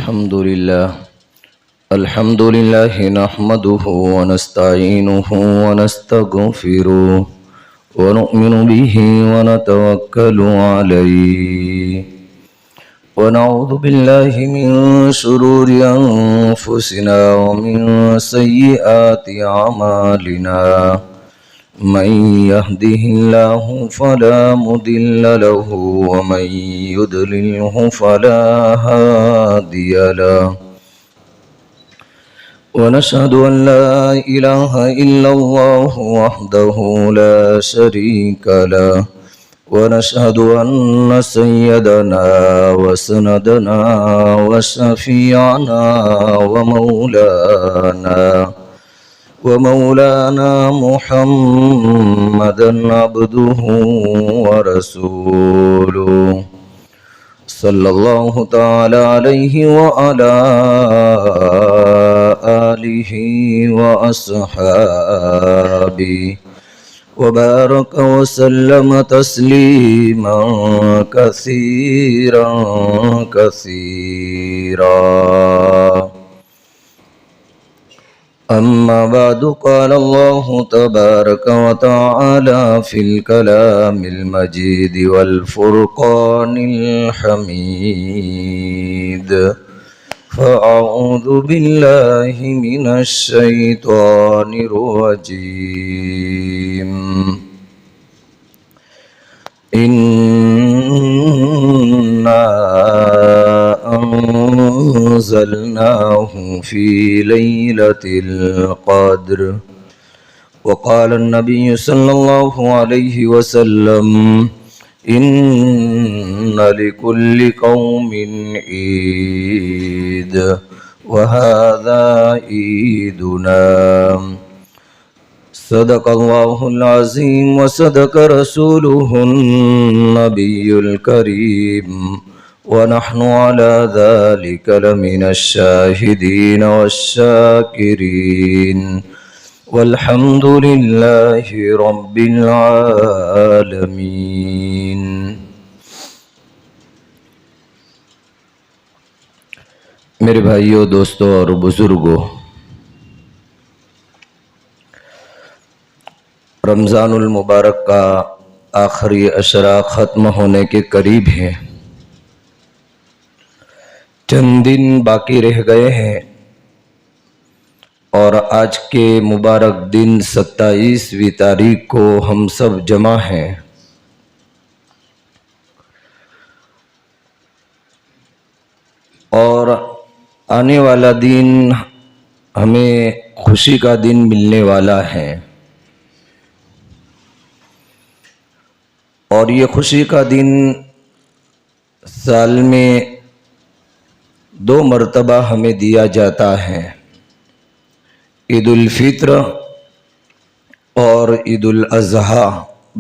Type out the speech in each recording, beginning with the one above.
الحمد لله نحمده ونستعينه ونستغفره ونؤمن به ونتوكل عليه ونعوذ بالله من شرور أنفسنا ومن سيئات أعمالنا من يهده الله فلا مضل له ومن يضلله فلا هادي له ونشهد أن لا إله إلا الله وحده لا شريك له ونشهد أن سيدنا وسندنا وشفيعنا ومولانا محمدا عبده ورسوله صلى الله تعالى عليه وعلى آله وأصحابه وبارك وسلم تسليما كثيرا أما بعد قال الله تبارك وتعالى في الكلام المجيد والفرقان الحميد فأعوذ بالله من الشيطان الرجيم إنا أنزلناه في ليلة القدر وقال النبي صلى الله عليه وسلم إن لكل قوم عيد وهذا عيدنا صدق الله العظيم وصدق رسوله النبي الكريم ونحن على ذلك لمن الشاهدين والشاكرين والحمد لله رب العالمين. میرے بھائیوں، دوستوں اور بزرگوں، رمضان المبارک کا آخری عشرہ ختم ہونے کے قریب ہے. چند دن باقی رہ گئے ہیں اور آج کے مبارک دن 27ویں تاریخ کو ہم سب جمع ہیں. اور آنے والا دن ہمیں خوشی کا دن ملنے والا ہے، اور یہ خوشی کا دن سال میں 2 مرتبہ ہمیں دیا جاتا ہے، عید الفطر اور عید الاضحیٰ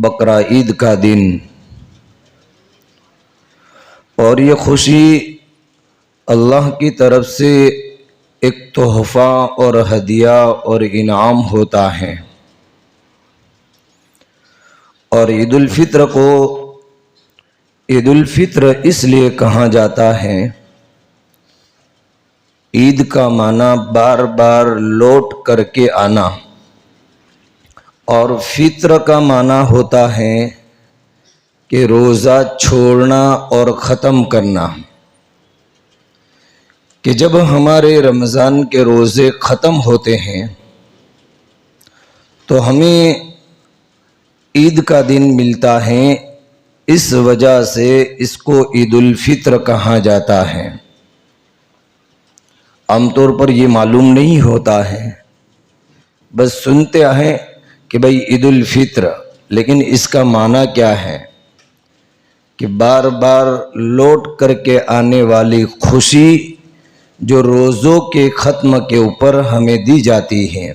بقرہ عید کا دن. اور یہ خوشی اللہ کی طرف سے ایک تحفہ اور ہدیہ اور انعام ہوتا ہے. اور عید الفطر کو عید الفطر اس لیے کہا جاتا ہے، عید کا معنی بار بار لوٹ کر کے آنا، اور فطر کا معنی ہوتا ہے کہ روزہ چھوڑنا اور ختم کرنا. کہ جب ہمارے رمضان کے روزے ختم ہوتے ہیں تو ہمیں عید کا دن ملتا ہے، اس وجہ سے اس کو عید الفطر کہا جاتا ہے. عام طور پر یہ معلوم نہیں ہوتا ہے، بس سنتے ہیں کہ بھئی عید الفطر، لیکن اس کا معنی کیا ہے؟ کہ بار بار لوٹ کر کے آنے والی خوشی جو روزوں کے ختم کے اوپر ہمیں دی جاتی ہے.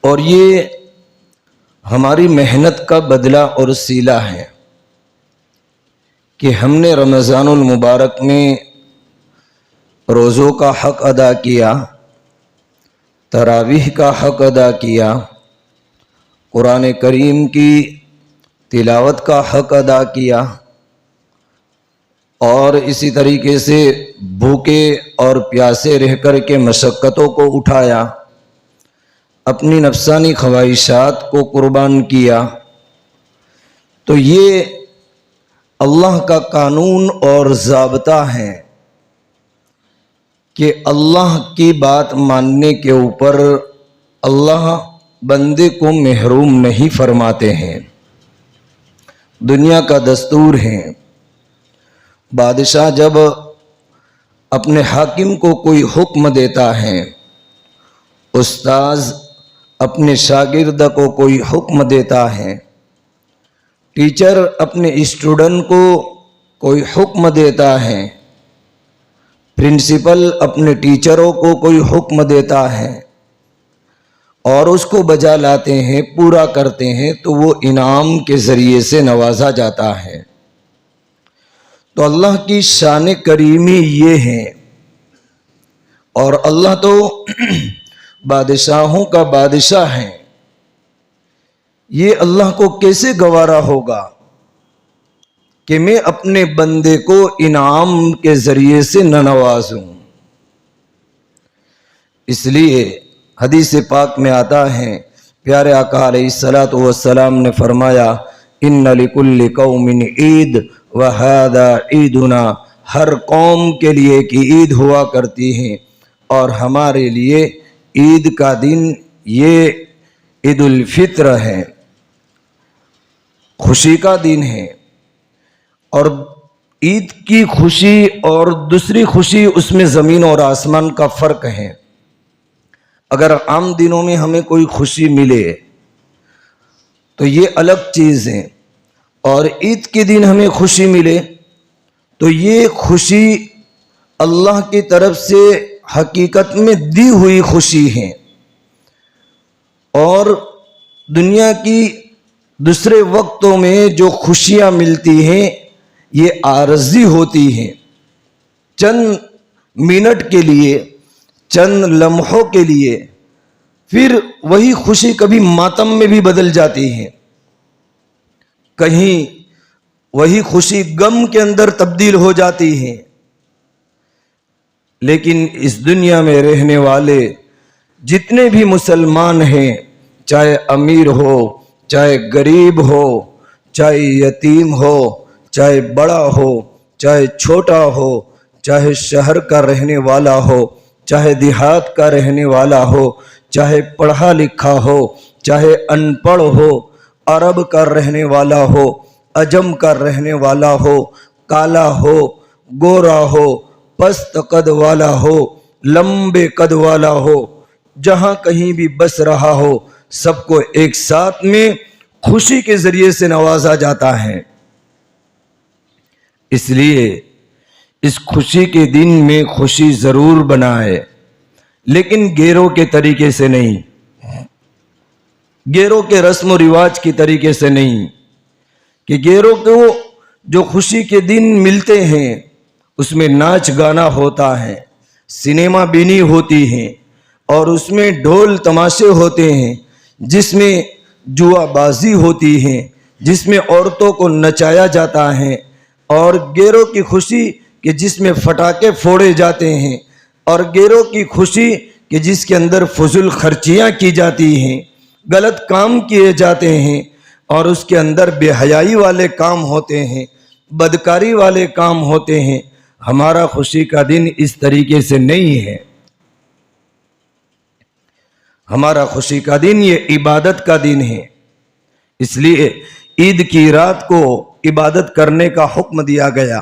اور یہ ہماری محنت کا بدلہ اور صلہ ہے کہ ہم نے رمضان المبارک میں روزوں کا حق ادا کیا، تراویح کا حق ادا کیا، قرآن کریم کی تلاوت کا حق ادا کیا، اور اسی طریقے سے بھوکے اور پیاسے رہ کر کے مشقتوں کو اٹھایا، اپنی نفسانی خواہشات کو قربان کیا، تو یہ اللہ کا قانون اور ضابطہ ہے کہ اللہ کی بات ماننے کے اوپر اللہ بندے کو محروم نہیں فرماتے ہیں۔ دنیا کا دستور ہے، بادشاہ جب اپنے حاکم کو کوئی حکم دیتا ہے، استاذ اپنے شاگرد کو کوئی حکم دیتا ہے، ٹیچر اپنے اسٹوڈنٹ کو کوئی حکم دیتا ہے، پرنسپل اپنے ٹیچروں کو کوئی حکم دیتا ہے اور اس کو بجا لاتے ہیں، پورا کرتے ہیں، تو وہ انعام کے ذریعے سے نوازا جاتا ہے۔ تو اللہ کی شان کریمی یہ ہے، اور اللہ تو بادشاہوں کا بادشاہ ہے، یہ اللہ کو کیسے گوارا ہوگا کہ میں اپنے بندے کو انعام کے ذریعے سے نہ نوازوں۔ اس لیے حدیث پاک میں آتا ہے، پیارے آقا علیہ الصلوۃ والسلام نے فرمایا، ان لکل قوم عید وہذا عیدنا، ہر قوم کے لیے ایک عید ہوا کرتی ہے اور ہمارے لیے عید کا دن یہ عید الفطر ہے، خوشی کا دن ہے۔ اور عید کی خوشی اور دوسری خوشی، اس میں زمین اور آسمان کا فرق ہے۔ اگر عام دنوں میں ہمیں کوئی خوشی ملے تو یہ الگ چیز ہے، اور عید کے دن ہمیں خوشی ملے تو یہ خوشی اللہ کی طرف سے حقیقت میں دی ہوئی خوشی ہے، اور دنیا کی دوسرے وقتوں میں جو خوشیاں ملتی ہیں یہ عارضی ہوتی ہیں، چند منٹ کے لیے، چند لمحوں کے لیے، پھر وہی خوشی کبھی ماتم میں بھی بدل جاتی ہے، کہیں وہی خوشی غم کے اندر تبدیل ہو جاتی ہے۔ لیکن اس دنیا میں رہنے والے جتنے بھی مسلمان ہیں، چاہے امیر ہو، چاہے غریب ہو، چاہے یتیم ہو، چاہے بڑا ہو، چاہے چھوٹا ہو، چاہے شہر کا رہنے والا ہو، چاہے دیہات کا رہنے والا ہو، چاہے پڑھا لکھا ہو، چاہے ان پڑھ ہو، عرب کا رہنے والا ہو، عجم کا رہنے والا ہو، کالا ہو، گورا ہو، پست قد والا ہو، لمبے قد والا ہو، جہاں کہیں بھی بس رہا ہو، سب کو ایک ساتھ میں خوشی کے ذریعے سے نوازا جاتا ہے۔ اس لیے اس خوشی کے دن میں خوشی ضرور بنائے، لیکن گیروں کے طریقے سے نہیں، گیروں کے رسم و رواج کی طریقے سے نہیں، کہ گیروں کو جو خوشی کے دن ملتے ہیں اس میں ناچ گانا ہوتا ہے، سنیما بینی ہوتی ہے، اور اس میں ڈھول تماشے ہوتے ہیں، جس میں جوا بازی ہوتی ہے، جس میں عورتوں کو نچایا جاتا ہے، اور گیروں کی خوشی کہ جس میں پٹاخے پھوڑے جاتے ہیں، اور گیروں کی خوشی کہ جس کے اندر فضول خرچیاں کی جاتی ہیں، غلط کام کیے جاتے ہیں، اور اس کے اندر بے حیائی والے کام ہوتے ہیں، بدکاری والے کام ہوتے ہیں۔ ہمارا خوشی کا دن اس طریقے سے نہیں ہے، ہمارا خوشی کا دن یہ عبادت کا دن ہے۔ اس لیے عید کی رات کو عبادت کرنے کا حکم دیا گیا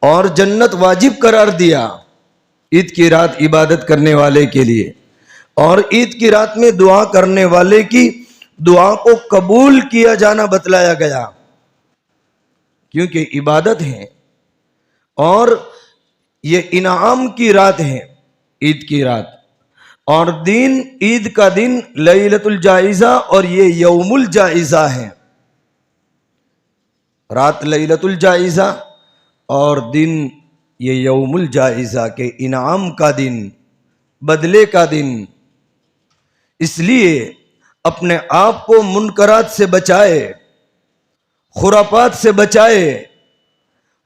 اور جنت واجب قرار دیا عید کی رات عبادت کرنے والے کے لیے، اور عید کی رات میں دعا کرنے والے کی دعا کو قبول کیا جانا بتلایا گیا، کیونکہ عبادت ہے اور یہ انعام کی رات ہے عید کی رات، اور دن عید کا دن لیلۃ الجائزہ اور یہ یوم الجائزہ ہے، رات لیلۃ الجائزہ اور دن یہ یوم الجائزہ کے انعام کا دن، بدلے کا دن۔ اس لیے اپنے آپ کو منکرات سے بچائے، خرافات سے بچائے،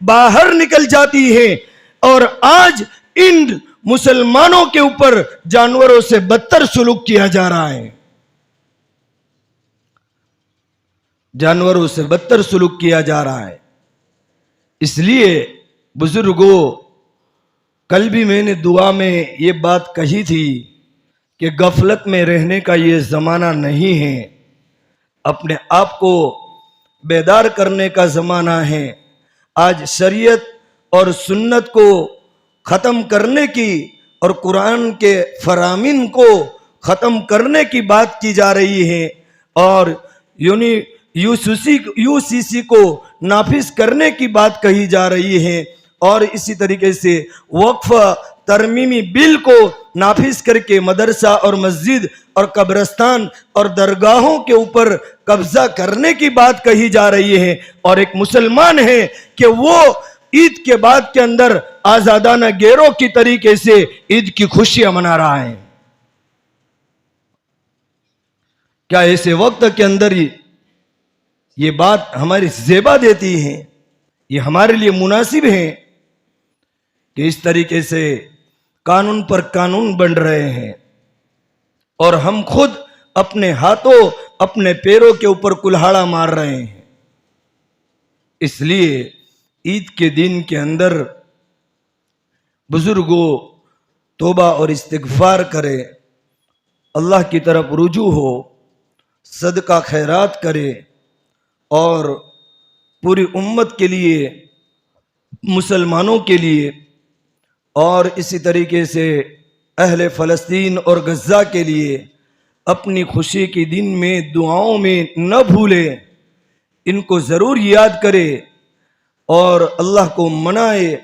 باہر نکل جاتی ہیں، اور آج ان مسلمانوں کے اوپر جانوروں سے بدتر سلوک کیا جا رہا ہے، جانوروں سے بدتر سلوک کیا جا رہا ہے۔ اس لیے بزرگوں، کل بھی میں نے دعا میں یہ بات کہی تھی کہ غفلت میں رہنے کا یہ زمانہ نہیں ہے، اپنے آپ کو بیدار کرنے کا زمانہ ہے۔ آج شریعت اور سنت کو ختم کرنے کی اور قرآن کے فرامین کو ختم کرنے کی بات کی جا رہی ہے، اور یو سی سی کو نافذ کرنے کی بات کہی جا رہی ہے، اور اسی طریقے سے وقف ترمیمی بل کو نافذ کر کے مدرسہ اور مسجد اور قبرستان اور درگاہوں کے اوپر قبضہ کرنے کی بات کہی جا رہی ہے۔ اور ایک مسلمان ہے کہ وہ عید کے بعد کے اندر آزادانہ گیروں کی طریقے سے عید کی خوشیاں منا رہا ہے۔ کیا ایسے وقت کے اندر یہ بات ہماری زیبا دیتی ہے؟ یہ ہمارے لیے مناسب ہے کہ اس طریقے سے قانون پر قانون بن رہے ہیں، اور ہم خود اپنے ہاتھوں اپنے پیروں کے اوپر کلہاڑا مار رہے ہیں۔ اس لیے عید کے دن کے اندر بزرگوں توبہ اور استغفار کرے، اللہ کی طرف رجوع ہو، صدقہ خیرات کرے، اور پوری امت کے لیے، مسلمانوں کے لیے، اور اسی طریقے سے اہل فلسطین اور غزہ کے لیے اپنی خوشی کے دن میں دعاؤں میں نہ بھولے، ان کو ضرور یاد کرے، اور اللہ کو منائے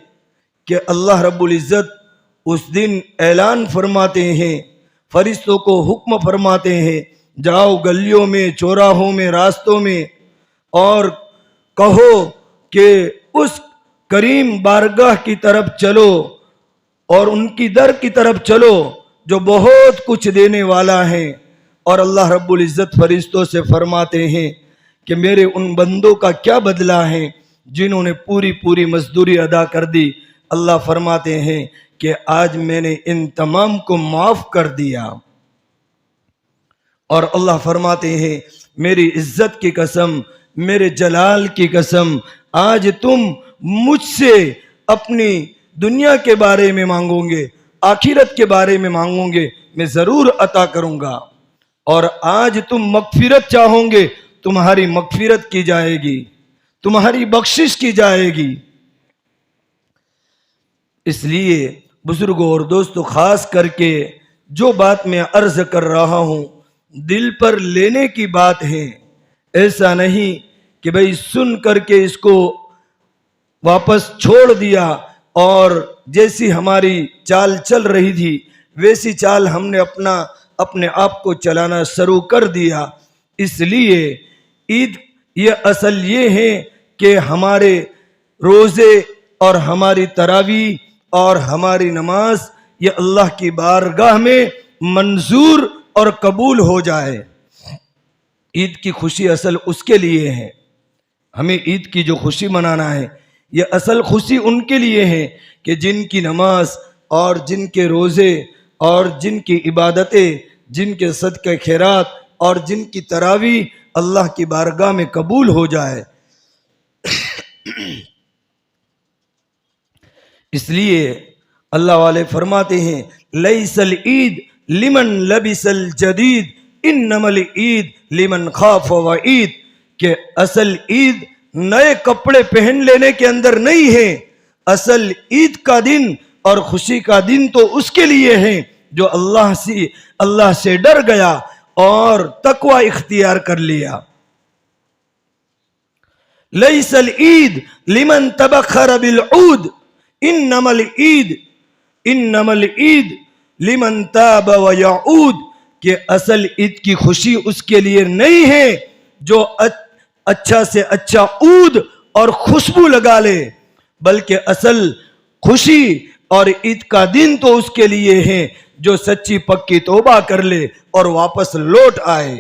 کہ اللہ رب العزت اس دن اعلان فرماتے ہیں، فرشتوں کو حکم فرماتے ہیں، جاؤ گلیوں میں، چوراہوں میں، راستوں میں، اور کہو کہ اس کریم بارگاہ کی طرف چلو اور ان کی در کی طرف چلو جو بہت کچھ دینے والا ہے۔ اور اللہ رب العزت فرشتوں سے فرماتے ہیں کہ میرے ان بندوں کا کیا بدلہ ہے جنہوں نے پوری مزدوری ادا کر دی۔ اللہ فرماتے ہیں کہ آج میں نے ان تمام کو معاف کر دیا، اور اللہ فرماتے ہیں میری عزت کی قسم، میرے جلال کی قسم، آج تم مجھ سے اپنی دنیا کے بارے میں مانگو گے، آخرت کے بارے میں مانگو گے، میں ضرور عطا کروں گا، اور آج تم مغفرت چاہو گے، تمہاری مغفرت کی جائے گی، تمہاری بخشش کی جائے گی۔ اس لیے بزرگوں اور دوستوں، خاص کر کے جو بات میں عرض کر رہا ہوں دل پر لینے کی بات ہے، ایسا نہیں کہ بھئی سن کر کے اس کو واپس چھوڑ دیا، اور جیسی ہماری چال چل رہی تھی ویسی چال ہم نے اپنے آپ کو چلانا شروع کر دیا۔ اس لیے عید یہ اصل یہ ہے کہ ہمارے روزے اور ہماری تراویح اور ہماری نماز یہ اللہ کی بارگاہ میں منظور اور قبول ہو جائے۔ عید کی خوشی اصل اس کے لیے ہے، ہمیں عید کی جو خوشی منانا ہے یہ اصل خوشی ان کے لیے ہے کہ جن کی نماز اور جن کے روزے اور جن کی عبادتیں، جن کے صدقہ خیرات اور جن کی تراویح اللہ کی بارگاہ میں قبول ہو جائے۔ اس لیے اللہ والے فرماتے ہیں لیس العید لمن لبس الجدید انما العید لمن خاف وعید، کہ اصل عید نئے کپڑے پہن لینے کے اندر نہیں ہے، اصل عید کا دن اور خوشی کا دن تو اس کے لیے ہے جو اللہ سے ڈر گیا اور تقوی اختیار کر لیا۔ لیس العید لمن تبخر بالعود انما العید لمن تاب ویعود، کہ اصل عید کی خوشی اس کے لیے نہیں ہے جو اچھا سے اچھا عود اور خوشبو لگا لے، بلکہ اصل خوشی اور عید کا دن تو اس کے لیے ہے جو سچی پکی توبہ کر لے اور واپس لوٹ آئے۔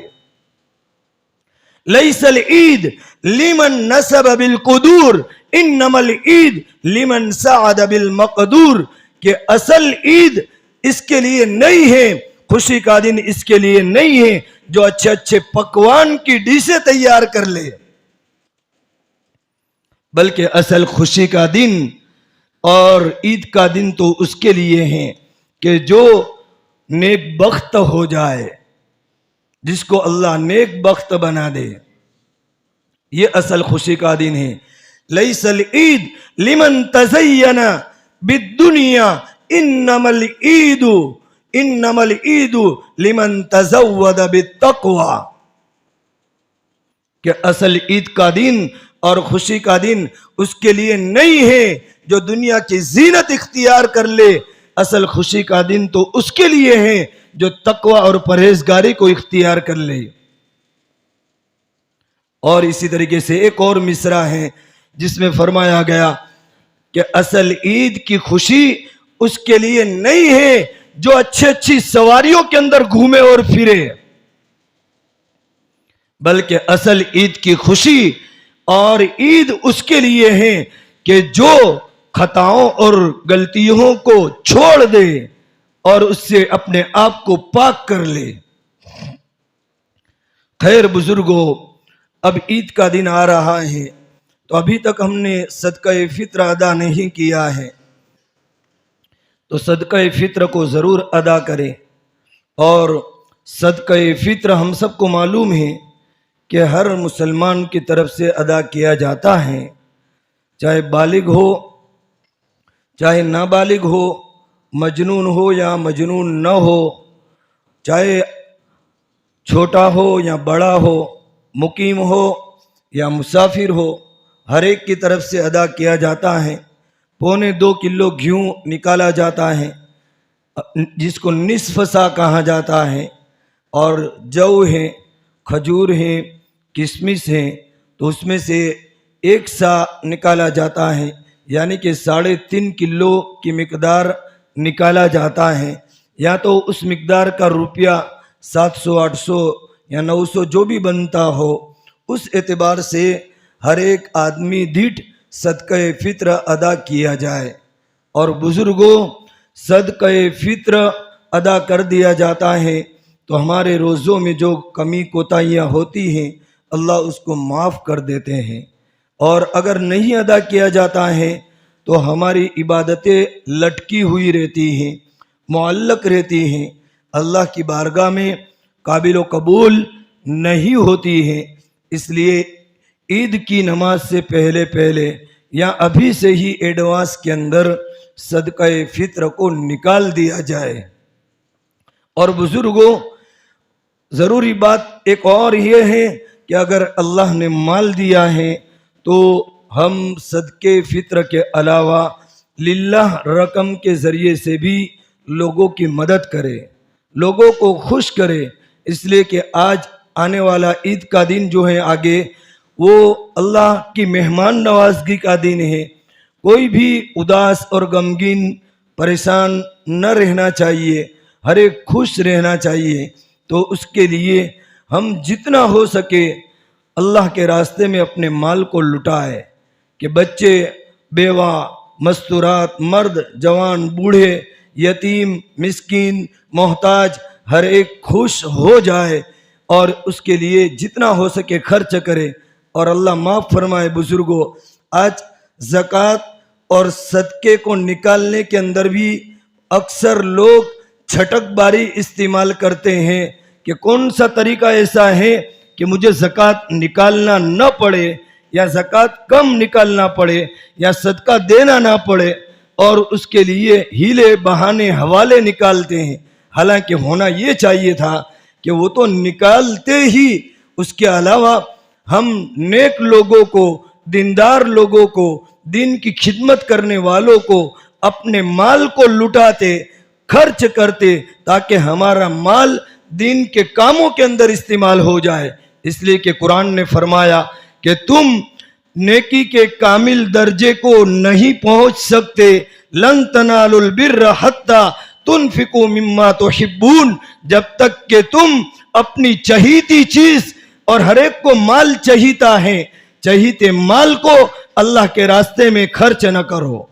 ليس العيد لمن نسب بالقدور انما العيد لمن سعد بالمقدور، کہ اصل عید اس کے لیے نہیں ہے، خوشی کا دن اس کے لیے نہیں ہے جو اچھے اچھے پکوان کی ڈشیں تیار کر لے، بلکہ اصل خوشی کا دن اور عید کا دن تو اس کے لیے ہیں کہ جو نیک بخت ہو جائے، جس کو اللہ نیک بخت بنا دے، یہ اصل خوشی کا دن ہے۔ لیس العید لمن تزین بالدنیا انما العید لمن تزود بالتقوی، کہ اصل عید کا دن اور خوشی کا دن اس کے لیے نہیں ہے جو دنیا کی زینت اختیار کر لے، اصل خوشی کا دن تو اس کے لیے ہے جو تقوی اور پرہیزگاری کو اختیار کر لے۔ اور اسی طریقے سے ایک اور مصرع ہے جس میں فرمایا گیا کہ اصل عید کی خوشی اس کے لیے نہیں ہے جو اچھی سواریوں کے اندر گھومے اور پھرے، بلکہ اصل عید کی خوشی اور عید اس کے لیے ہے کہ جو خطاؤں اور غلطیوں کو چھوڑ دے اور اس سے اپنے آپ کو پاک کر لے۔ خیر بزرگوں، اب عید کا دن آ رہا ہے تو ابھی تک ہم نے صدقہ فطر ادا نہیں کیا ہے، تو صدقہ فطر کو ضرور ادا کریں۔ اور صدقہ فطر ہم سب کو معلوم ہے کہ ہر مسلمان کی طرف سے ادا کیا جاتا ہے، چاہے بالغ ہو چاہے نابالغ ہو، مجنون ہو یا مجنون نہ ہو، چاہے چھوٹا ہو یا بڑا ہو، مقیم ہو یا مسافر ہو، ہر ایک کی طرف سے ادا کیا جاتا ہے۔ 2.25 کلو گھیوں نکالا جاتا ہے جس کو نصف سا کہا جاتا ہے، اور جو ہے، کھجور ہے، کشمش ہے، تو اس میں سے 1 سا نکالا جاتا ہے، یعنی کہ 3.5 کلو کی مقدار نکالا جاتا ہے، یا تو اس مقدار کا روپیہ 700 800 یا 900 جو بھی بنتا ہو، اس اعتبار سے ہر ایک آدمی دیٹھ صدقہ فطر ادا کیا جائے۔ اور بزرگوں، صدقہ فطر ادا کر دیا جاتا ہے تو ہمارے روزوں میں جو کمی کوتاہیاں ہوتی ہیں اللہ اس کو معاف کر دیتے ہیں، اور اگر نہیں ادا کیا جاتا ہے تو ہماری عبادتیں لٹکی ہوئی رہتی ہیں، معلق رہتی ہیں، اللہ کی بارگاہ میں قابل و قبول نہیں ہوتی ہیں۔ اس لیے عید کی نماز سے پہلے یا ابھی سے ہی ایڈوانس کے اندر صدقہ فطر کو نکال دیا جائے۔ اور بزرگوں، ضروری بات ایک اور یہ ہے کہ اگر اللہ نے مال دیا ہے تو ہم صدقے فطر کے علاوہ للہ رقم کے ذریعے سے بھی لوگوں کی مدد کرے، لوگوں کو خوش کرے، اس لیے کہ آج آنے والا عید کا دن جو ہے آگے، وہ اللہ کی مہمان نوازگی کا دن ہے۔ کوئی بھی اداس اور غمگین پریشان نہ رہنا چاہیے، ہر ایک خوش رہنا چاہیے۔ تو اس کے لیے ہم جتنا ہو سکے اللہ کے راستے میں اپنے مال کو لٹائے کہ بچے، بیوہ، مستورات، مرد، جوان، بوڑھے، یتیم، مسکین، محتاج، ہر ایک خوش ہو جائے اور اس کے لیے جتنا ہو سکے خرچ کرے اور اللہ معاف فرمائے۔ بزرگوں، آج زکوٰۃ اور صدقے کو نکالنے کے اندر بھی اکثر لوگ چھٹک باری استعمال کرتے ہیں کہ کون سا طریقہ ایسا ہے کہ مجھے زکوٰۃ نکالنا نہ پڑے یا زکوٰۃ کم نکالنا پڑے یا صدقہ دینا نہ پڑے، اور اس کے لیے ہیلے بہانے حوالے نکالتے ہیں۔ حالانکہ ہونا یہ چاہیے تھا کہ وہ تو نکالتے ہی، اس کے علاوہ ہم نیک لوگوں کو، دیندار لوگوں کو، دین کی خدمت کرنے والوں کو اپنے مال کو لٹاتے، خرچ کرتے، تاکہ ہمارا مال دین کے کاموں کے اندر استعمال ہو جائے۔ اس لیے کہ قرآن نے فرمایا کہ تم نیکی کے کامل درجے کو نہیں پہنچ سکتے، لن تنالوا البر حتی تنفقوا مما تحبون، جب تک کہ تم اپنی چہیتی چیز اور ہر ایک کو مال چاہیتا ہے، چاہیتے مال کو اللہ کے راستے میں خرچ نہ کرو۔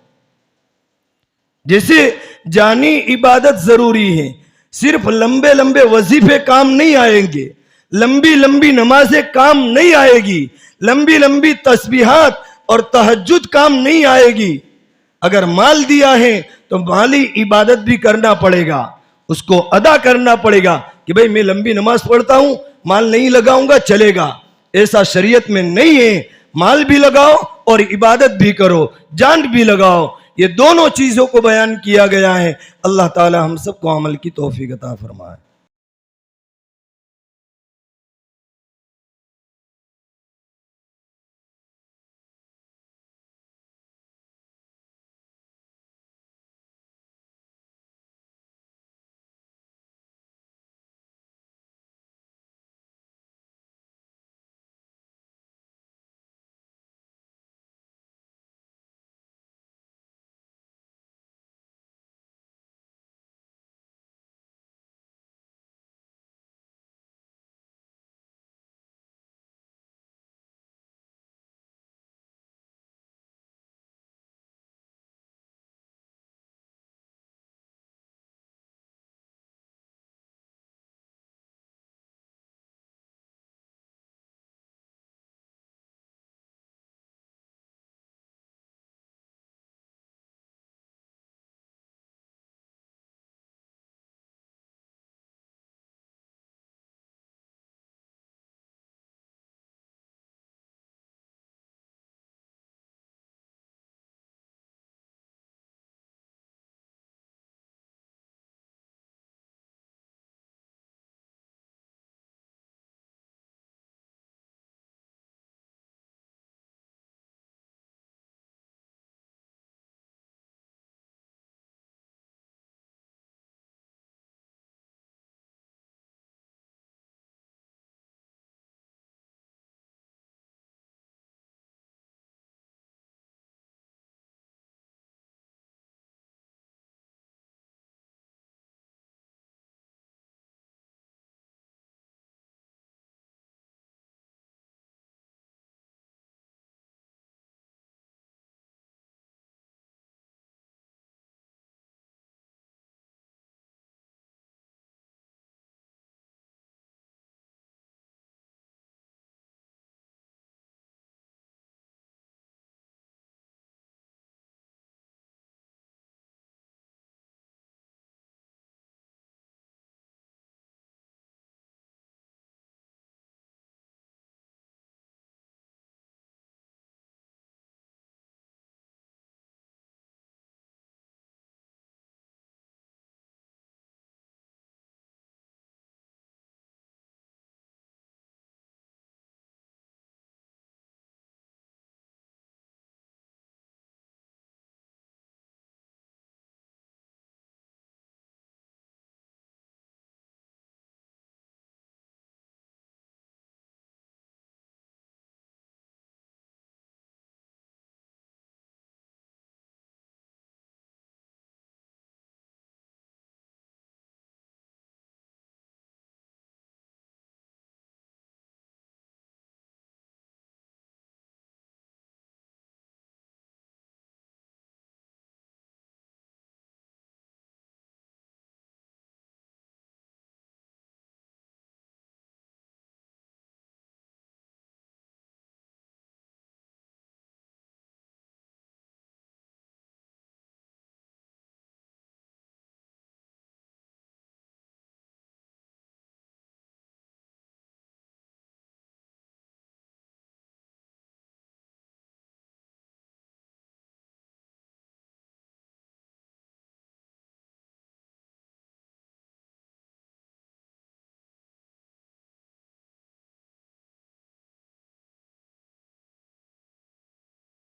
جیسے جانی عبادت ضروری ہے، صرف لمبے لمبے وظیفے کام نہیں آئیں گے، لمبی لمبی نمازیں کام نہیں آئے گی، لمبی لمبی تسبیحات اور تہجد کام نہیں آئے گی۔ اگر مال دیا ہے تو مالی عبادت بھی کرنا پڑے گا، اس کو ادا کرنا پڑے گا کہ بھئی میں لمبی نماز پڑھتا ہوں، مال نہیں لگاؤں گا چلے گا، ایسا شریعت میں نہیں ہے۔ مال بھی لگاؤ اور عبادت بھی کرو، جان بھی لگاؤ، یہ دونوں چیزوں کو بیان کیا گیا ہے۔ اللہ تعالی ہم سب کو عمل کی توفیق عطا فرمائے۔